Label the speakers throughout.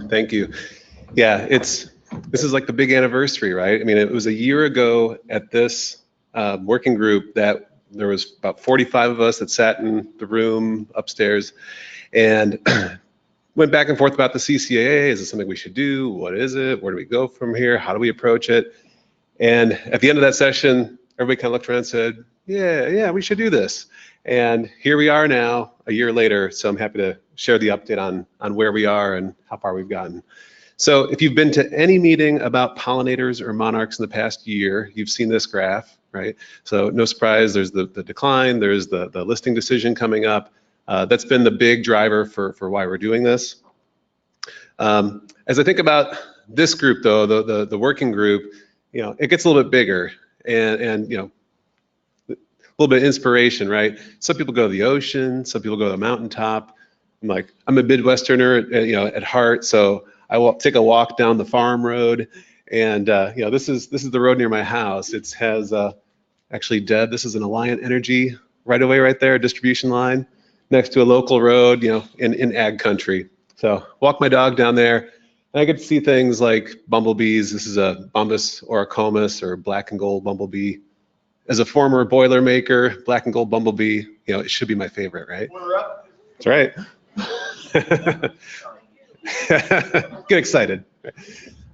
Speaker 1: Thank you. Yeah, this is like the big anniversary, right? I mean, it was a year ago at this working group that there was about 45 of us that sat in the room upstairs and went back and forth about the CCAA. Is it something we should do? What is it? Where do we go from here? How do we approach it? And at the end of that session, everybody kind of looked around and said, yeah, we should do this. And here we are now, a year later. So I'm happy to share the update on where we are and how far we've gotten. So if you've been to any meeting about pollinators or monarchs in the past year, you've seen this graph, right? So no surprise, there's the decline, there's the listing decision coming up. That's been the big driver for why we're doing this. As I think about this group though, the working group, it gets a little bit bigger and a little bit of inspiration, right? Some people go to the ocean, some people go to the mountaintop. I'm a Midwesterner, at heart, so I will take a walk down the farm road, and this is the road near my house. It has actually, Deb, this is an Alliant Energy right away right there, a distribution line next to a local road, in ag country. So walk my dog down there, and I get to see things like bumblebees. This is a Bombus oricomus or black and gold bumblebee. As a former boiler maker, black and gold bumblebee, it should be my favorite, right? That's right. Get excited.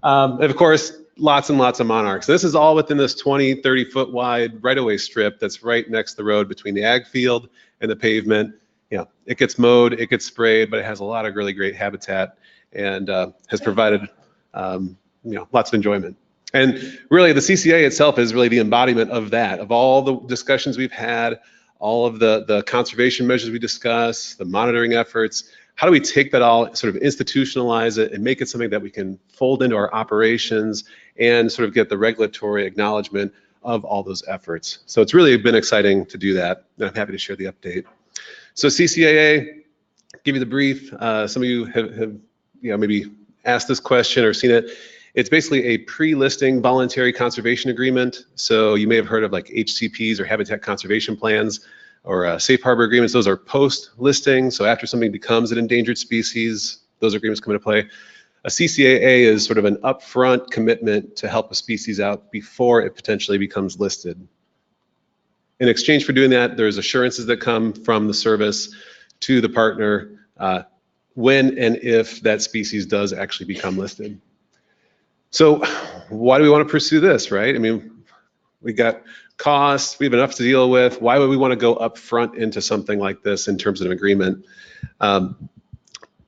Speaker 1: And of course, lots and lots of monarchs. This is all within this 20, 30 foot wide right-of-way strip that's right next to the road between the ag field and the pavement. It gets mowed, it gets sprayed, but it has a lot of really great habitat and has provided lots of enjoyment. And really, the CCAA itself is really the embodiment of that, of all the discussions we've had, all of the conservation measures we discuss, the monitoring efforts. How do we take that all, sort of institutionalize it and make it something that we can fold into our operations and sort of get the regulatory acknowledgement of all those efforts? So it's really been exciting to do that, and I'm happy to share the update. So CCAA, give you the brief. Some of you have maybe asked this question or seen it. It's basically a pre-listing voluntary conservation agreement. So you may have heard of like HCPs or habitat conservation plans or safe harbor agreements. Those are post-listing. So after something becomes an endangered species, those agreements come into play. A CCAA is sort of an upfront commitment to help a species out before it potentially becomes listed. In exchange for doing that, there's assurances that come from the service to the partner when and if that species does actually become listed. So why do we want to pursue this, right? I mean, we got costs, we have enough to deal with. Why would we want to go up front into something like this in terms of an agreement? As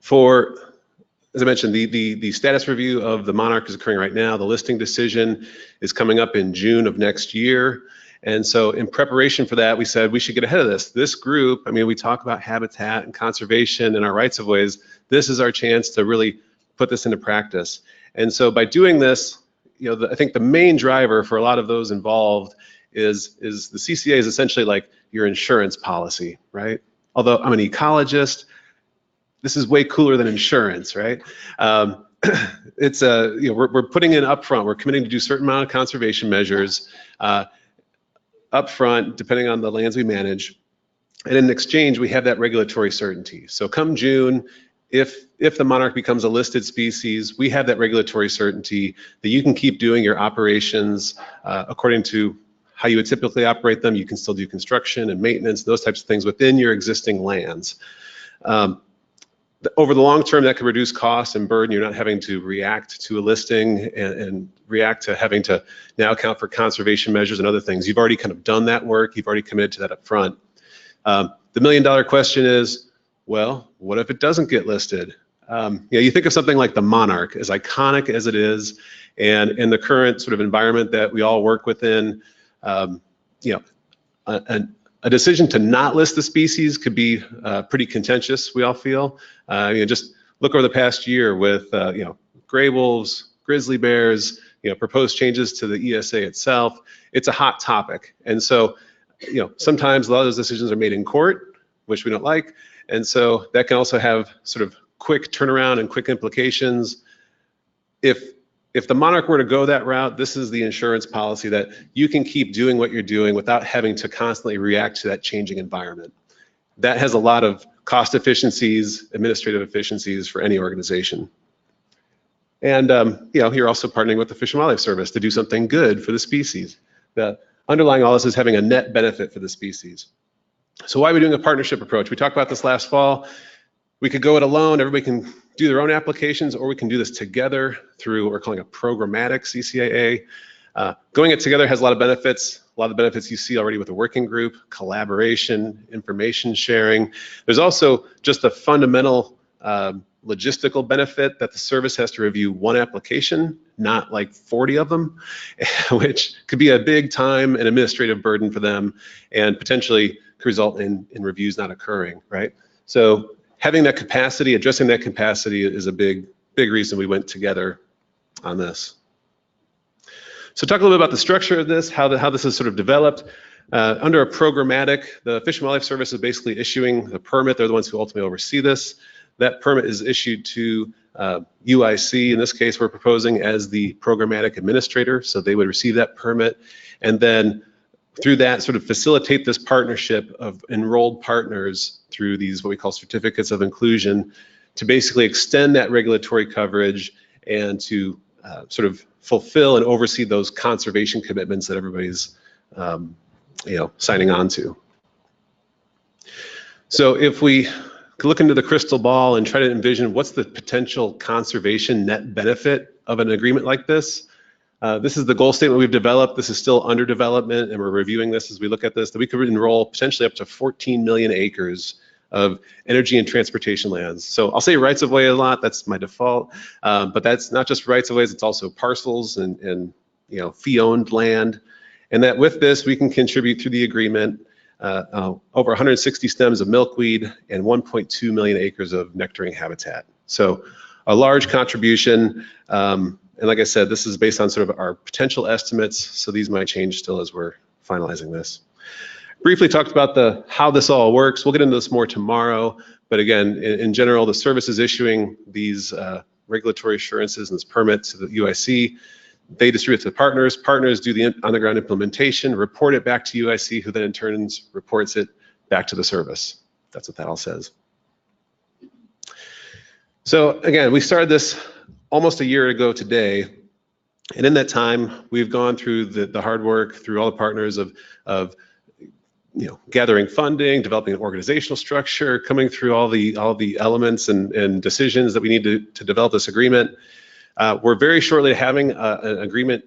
Speaker 1: I mentioned, the status review of the monarch is occurring right now. The listing decision is coming up in June of next year. And so in preparation for that, we said we should get ahead of this. This group, I mean, we talk about habitat and conservation and our rights of ways. This is our chance to really put this into practice. And so by doing this, I think the main driver for a lot of those involved is the CCA is essentially like your insurance policy, right? Although I'm an ecologist, this is way cooler than insurance, right? It's we're putting in upfront. We're committing to do a certain amount of conservation measures upfront, depending on the lands we manage, and in exchange we have that regulatory certainty. So come June, if the monarch becomes a listed species, we have that regulatory certainty that you can keep doing your operations according to how you would typically operate them. You can still do construction and maintenance, those types of things within your existing lands. Over the long term, that could reduce costs and burden. You're not having to react to a listing and react to having to now account for conservation measures and other things. You've already kind of done that work. You've already committed to that up front. The million-dollar question is, well, what if it doesn't get listed? You think of something like the monarch, as iconic as it is, and in the current sort of environment that we all work within, a decision to not list the species could be pretty contentious, we all feel. Just look over the past year with gray wolves, grizzly bears, proposed changes to the ESA itself. It's a hot topic. And so, sometimes a lot of those decisions are made in court, which we don't like. And so that can also have sort of quick turnaround and quick implications. If the monarch were to go that route, this is the insurance policy that you can keep doing what you're doing without having to constantly react to that changing environment. That has a lot of cost efficiencies, administrative efficiencies for any organization. And you're also partnering with the Fish and Wildlife Service to do something good for the species. The underlying all this is having a net benefit for the species. So why are we doing a partnership approach? We talked about this last fall. We could go it alone, everybody can do their own applications, or we can do this together through what we're calling a programmatic CCAA. Going it together has a lot of benefits. A lot of the benefits you see already with the working group, collaboration, information sharing. There's also just a fundamental logistical benefit that the service has to review one application, not like 40 of them, which could be a big time and administrative burden for them and potentially could result in reviews not occurring, right? So having that capacity, addressing that capacity is a big reason we went together on this. So talk a little bit about the structure of this, how this is sort of developed. Under a programmatic, the Fish and Wildlife Service is basically issuing the permit. They're the ones who ultimately oversee this. That permit is issued to UIC. In this case, we're proposing as the programmatic administrator, so they would receive that permit. And then through that, sort of facilitate this partnership of enrolled partners through these, what we call certificates of inclusion, to basically extend that regulatory coverage and to sort of fulfill and oversee those conservation commitments that everybody's signing on to. So if we look into the crystal ball and try to envision what's the potential conservation net benefit of an agreement like this, this is the goal statement we've developed. This is still under development, and we're reviewing this as we look at this, that we could enroll potentially up to 14 million acres of energy and transportation lands. So I'll say rights of way a lot, that's my default, but that's not just rights of ways, it's also parcels and fee-owned land. And that with this, we can contribute through the agreement over 160 stems of milkweed and 1.2 million acres of nectaring habitat. So a large contribution. And like I said, this is based on sort of our potential estimates, so these might change still as we're finalizing this. Briefly talked about how this all works. We'll get into this more tomorrow, but again, in general, the service is issuing these regulatory assurances and this permit to the UIC. They distribute it to the partners. Partners do the on-the-ground implementation, report it back to UIC, who then in turn reports it back to the service. That's what that all says. So again, we started this almost a year ago today, and in that time, we've gone through the hard work, through all the partners of gathering funding, developing an organizational structure, coming through all the elements and decisions that we need to develop this agreement. We're very shortly having an agreement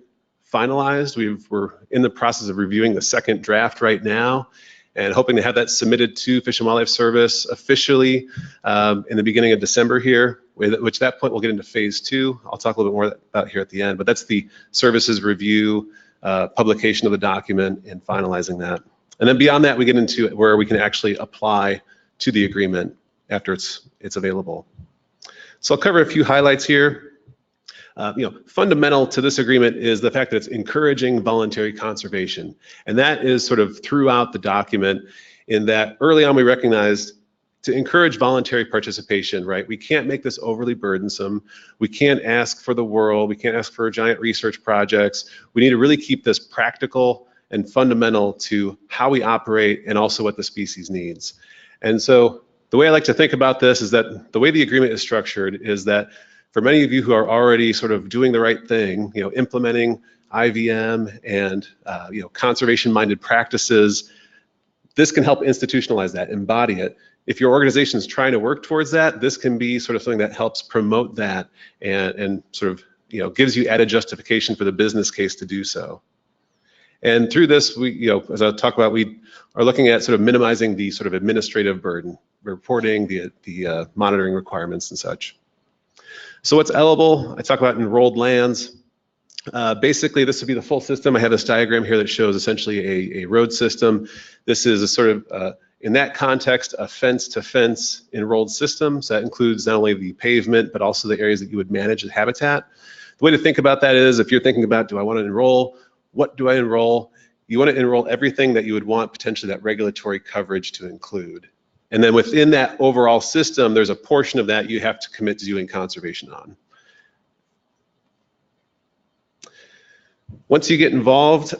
Speaker 1: finalized. We're in the process of reviewing the second draft right now and hoping to have that submitted to Fish and Wildlife Service officially in the beginning of December here, which at that point we'll get into phase 2. I'll talk a little bit more about here at the end, but that's the services review, publication of the document, and finalizing that. And then beyond that, we get into where we can actually apply to the agreement after it's available. So I'll cover a few highlights here. Fundamental to this agreement is the fact that it's encouraging voluntary conservation. And that is sort of throughout the document, in that early on we recognized to encourage voluntary participation, right? We can't make this overly burdensome. We can't ask for the world. We can't ask for giant research projects. We need to really keep this practical and fundamental to how we operate and also what the species needs. And so the way I like to think about this is that the way the agreement is structured is that for many of you who are already sort of doing the right thing, implementing IVM and conservation-minded practices, this can help institutionalize that, embody it. If your organization is trying to work towards that, this can be sort of something that helps promote that and sort of gives you added justification for the business case to do so. And through this, as I'll talk about, we are looking at sort of minimizing the sort of administrative burden, reporting, the monitoring requirements and such. So what's eligible? I talk about enrolled lands. Basically, this would be the full system. I have this diagram here that shows essentially a road system. This is a sort of, in that context, a fence-to-fence enrolled system. So that includes not only the pavement, but also the areas that you would manage the habitat. The way to think about that is, if you're thinking about, do I want to enroll? What do I enroll? You want to enroll everything that you would want potentially that regulatory coverage to include. And then within that overall system, there's a portion of that you have to commit to doing conservation on. Once you get involved,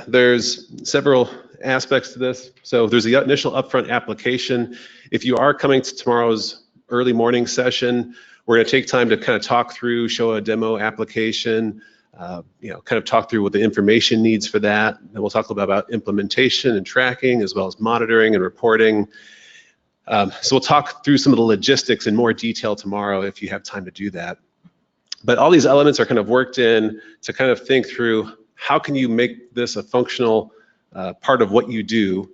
Speaker 1: there's several aspects to this. So there's the initial upfront application. If you are coming to tomorrow's early morning session, We're going to take time to kind of talk through, show a demo application, kind of talk through what the information needs for that. Then we'll talk a little bit about implementation and tracking, as well as monitoring and reporting. So we'll talk through some of the logistics in more detail tomorrow if you have time to do that. But all these elements are kind of worked in to kind of think through, how can you make this a functional part of what you do?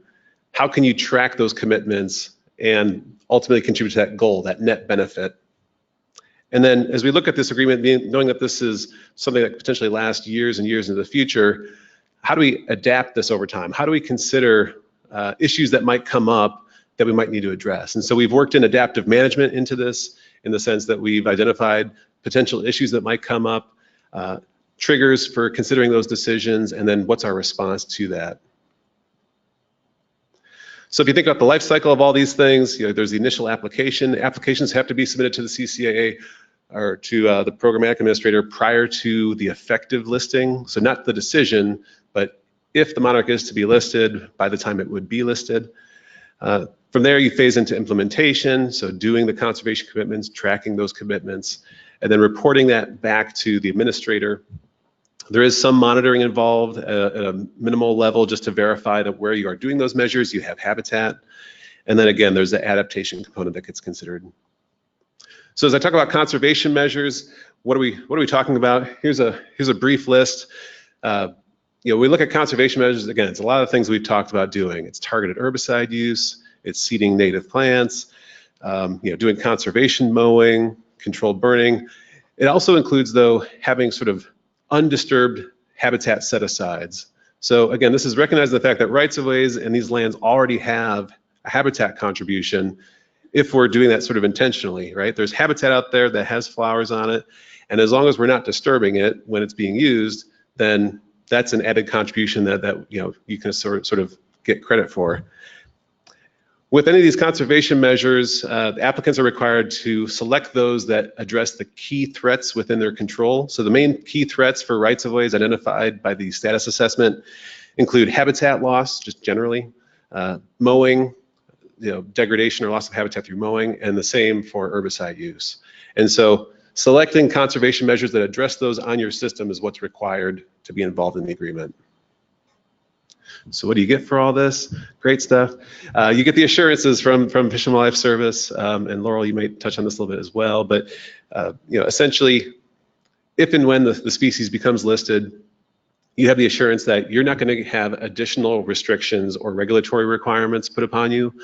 Speaker 1: How can you track those commitments and ultimately contribute to that goal, that net benefit? And then as we look at this agreement, knowing that this is something that potentially lasts years and years into the future, how do we adapt this over time? How do we consider issues that might come up that we might need to address? And so we've worked in adaptive management into this, in the sense that we've identified potential issues that might come up, triggers for considering those decisions, and then what's our response to that. So if you think about the life cycle of all these things, there's the initial application. Applications have to be submitted to the CCAA or to the programmatic administrator prior to the effective listing. So not the decision, but if the monarch is to be listed, by the time it would be listed. From there, you phase into implementation, so doing the conservation commitments, tracking those commitments, and then reporting that back to the administrator. There is some monitoring involved at a minimal level, just to verify that where you are doing those measures, you have habitat. And then again, there's the adaptation component that gets considered. So as I talk about conservation measures, what are we talking about? Here's a brief list. We look at conservation measures. Again, it's a lot of things we've talked about doing. It's targeted herbicide use, it's seeding native plants, doing conservation mowing, controlled burning. It also includes, though, having sort of undisturbed habitat set-asides. So again, this is recognizing the fact that rights-of-ways and these lands already have a habitat contribution if we're doing that sort of intentionally, right? There's habitat out there that has flowers on it, and as long as we're not disturbing it when it's being used, then that's an added contribution that you can sort of get credit for. With any of these conservation measures, the applicants are required to select those that address the key threats within their control. So the main key threats for rights-of-ways identified by the status assessment include habitat loss, just generally, mowing, degradation or loss of habitat through mowing, and the same for herbicide use. And so selecting conservation measures that address those on your system is what's required to be involved in the agreement. So what do you get for all this? Great stuff. You get the assurances from Fish and Wildlife Service, and Laurel, you might touch on this a little bit as well, but essentially, if and when the species becomes listed, you have the assurance that you're not going to have additional restrictions or regulatory requirements put upon you.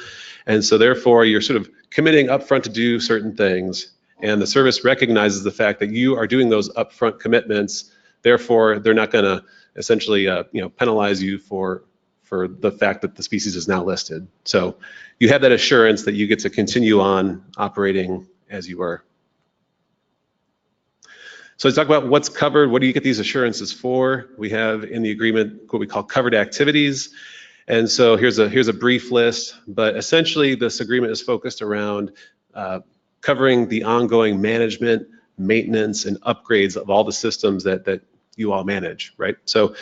Speaker 1: And so therefore, you're sort of committing upfront to do certain things, and the service recognizes the fact that you are doing those upfront commitments. Therefore, they're not going to essentially penalize you for the fact that the species is now listed. So you have that assurance that you get to continue on operating as you were. So let's talk about what's covered. What do you get these assurances for? We have in the agreement what we call covered activities. And so here's a brief list, but essentially this agreement is focused around covering the ongoing management, maintenance, and upgrades of all the systems that you all manage, right? So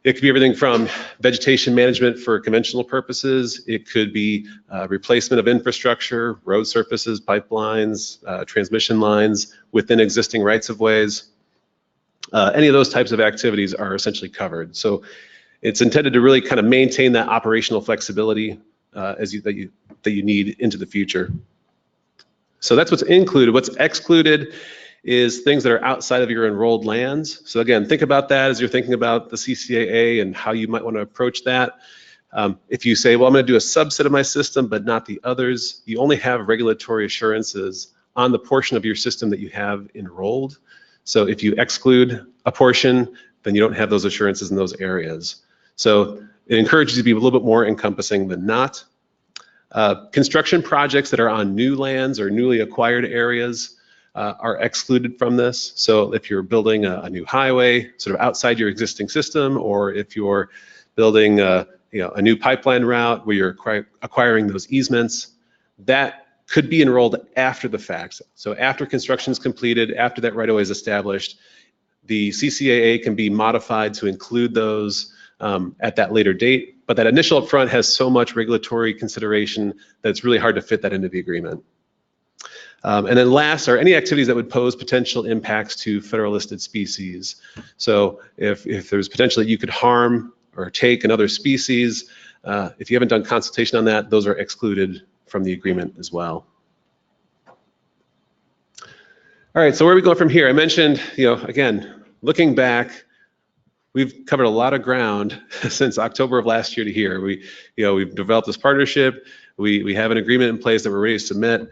Speaker 1: it could be everything from vegetation management for conventional purposes. It could be replacement of infrastructure, road surfaces, pipelines, transmission lines within existing rights-of-ways. Any of those types of activities are essentially covered. So it's intended to really kind of maintain that operational flexibility that you need into the future. So that's what's included. What's excluded is things that are outside of your enrolled lands. So again, think about that as you're thinking about the CCAA and how you might want to approach that. If you say, well, I'm going to do a subset of my system, but not the others, you only have regulatory assurances on the portion of your system that you have enrolled. So if you exclude a portion, then you don't have those assurances in those areas. So it encourages you to be a little bit more encompassing than not. Construction projects that are on new lands or newly acquired areas are excluded from this. So if you're building a new highway sort of outside your existing system, or if you're building a new pipeline route where you're acquiring those easements, that could be enrolled after the fact. So after construction is completed, after that right-of-way is established, the CCAA can be modified to include those at that later date. But that initial upfront has so much regulatory consideration that it's really hard to fit that into the agreement. And then last are any activities that would pose potential impacts to federal listed species. So if there's potential that you could harm or take another species, if you haven't done consultation on that, those are excluded from the agreement as well. All right, so where are we going from here? I mentioned, again, looking back, we've covered a lot of ground since October of last year to here. We've developed this partnership. We have an agreement in place that we're ready to submit.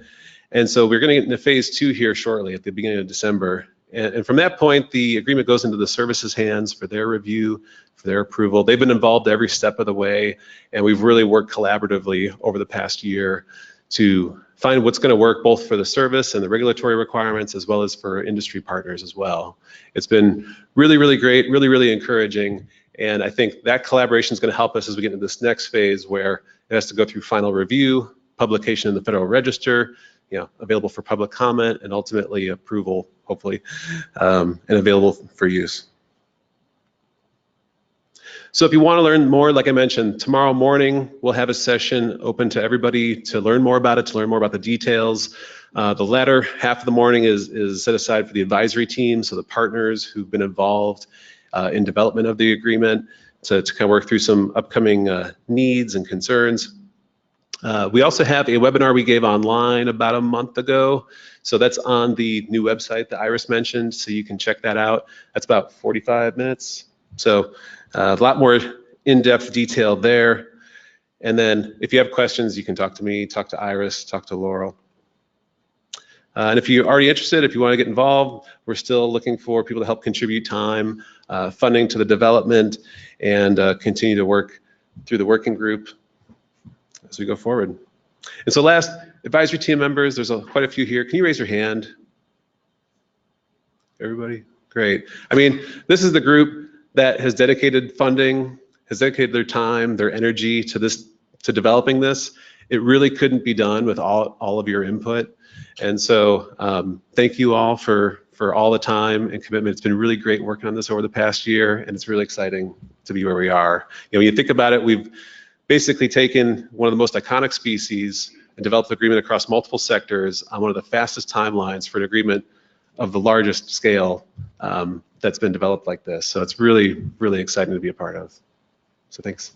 Speaker 1: And so we're going to get into phase 2 here shortly at the beginning of December. And from that point, the agreement goes into the services hands for their review, for their approval. They've been involved every step of the way, and we've really worked collaboratively over the past year to find what's going to work both for the service and the regulatory requirements, as well as for industry partners as well. It's been really, really great, really, really encouraging. And I think that collaboration is going to help us as we get into this next phase where it has to go through final review, publication in the Federal Register, available for public comment, and ultimately approval, hopefully, and available for use. So if you want to learn more, like I mentioned, tomorrow morning we'll have a session open to everybody to learn more about it, to learn more about the details. The latter half of the morning is set aside for the advisory team, so the partners who've been involved in development of the agreement to kind of work through some upcoming needs and concerns. We also have a webinar we gave online about a month ago. So that's on the new website that Iris mentioned, so you can check that out. That's about 45 minutes. So a lot more in-depth detail there. And then if you have questions, you can talk to me, talk to Iris, talk to Laurel. And if you're already interested, if you want to get involved, we're still looking for people to help contribute time, funding to the development, and continue to work through the working group as we go forward. And so last, advisory team members, there's quite a few here. Can you raise your hand? Everybody? Great. I mean, this is the group that has dedicated funding, has dedicated their time, their energy to developing this. It really couldn't be done with all of your input. And so thank you all for all the time and commitment. It's been really great working on this over the past year, and it's really exciting to be where we are. When you think about it, we've basically taken one of the most iconic species and developed an agreement across multiple sectors on one of the fastest timelines for an agreement of the largest scale that's been developed like this. So it's really, really exciting to be a part of. So thanks.